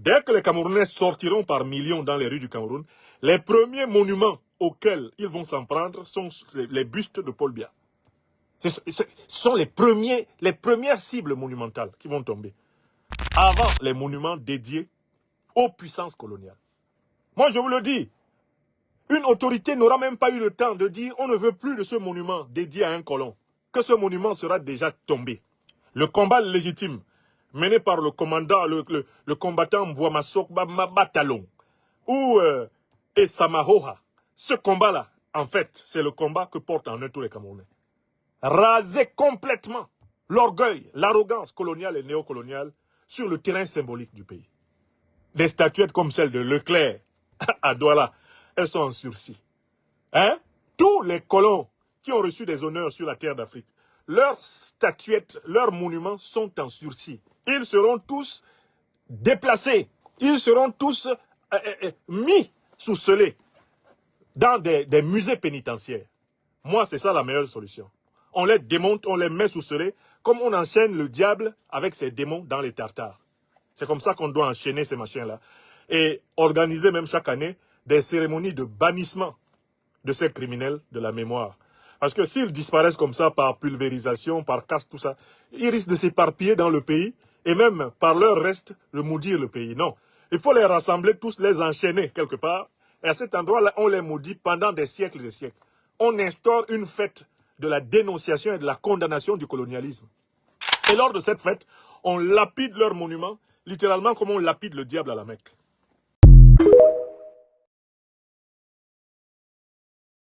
Dès que les Camerounais sortiront par millions dans les rues du Cameroun, les premiers monuments auxquels ils vont s'en prendre sont les bustes de Paul Biya. Ce sont les premières cibles monumentales qui vont tomber. Avant les monuments dédiés aux puissances coloniales. Moi, je vous le dis, une autorité n'aura même pas eu le temps de dire on ne veut plus de ce monument dédié à un colon, que ce monument sera déjà tombé. Le combat légitime mené par le commandant, le combattant Mbouamasok Batalon ou Esamahoha, ce combat-là, en fait, c'est le combat que portent en eux tous les Camerounais. Raser complètement l'orgueil, l'arrogance coloniale et néocoloniale sur le terrain symbolique du pays. Des statuettes comme celle de Leclerc à Douala, elles sont en sursis. Hein? Tous les colons qui ont reçu des honneurs sur la terre d'Afrique, leurs statuettes, leurs monuments sont en sursis. Ils seront tous déplacés. Ils seront tous mis sous scellés dans des musées pénitentiaires. Moi, c'est ça la meilleure solution. On les démonte, on les met sous scellés, comme on enchaîne le diable avec ses démons dans les Tartares. C'est comme ça qu'on doit enchaîner ces machins-là. Et organiser même chaque année des cérémonies de bannissement de ces criminels de la mémoire. Parce que s'ils disparaissent comme ça par pulvérisation, par casse, tout ça, ils risquent de s'éparpiller dans le pays et même par leur reste de maudire le pays. Non, il faut les rassembler tous, les enchaîner quelque part. Et à cet endroit-là, on les maudit pendant des siècles et des siècles. On instaure une fête de la dénonciation et de la condamnation du colonialisme. Et lors de cette fête, on lapide leurs monuments, littéralement comme on lapide le diable à la Mecque.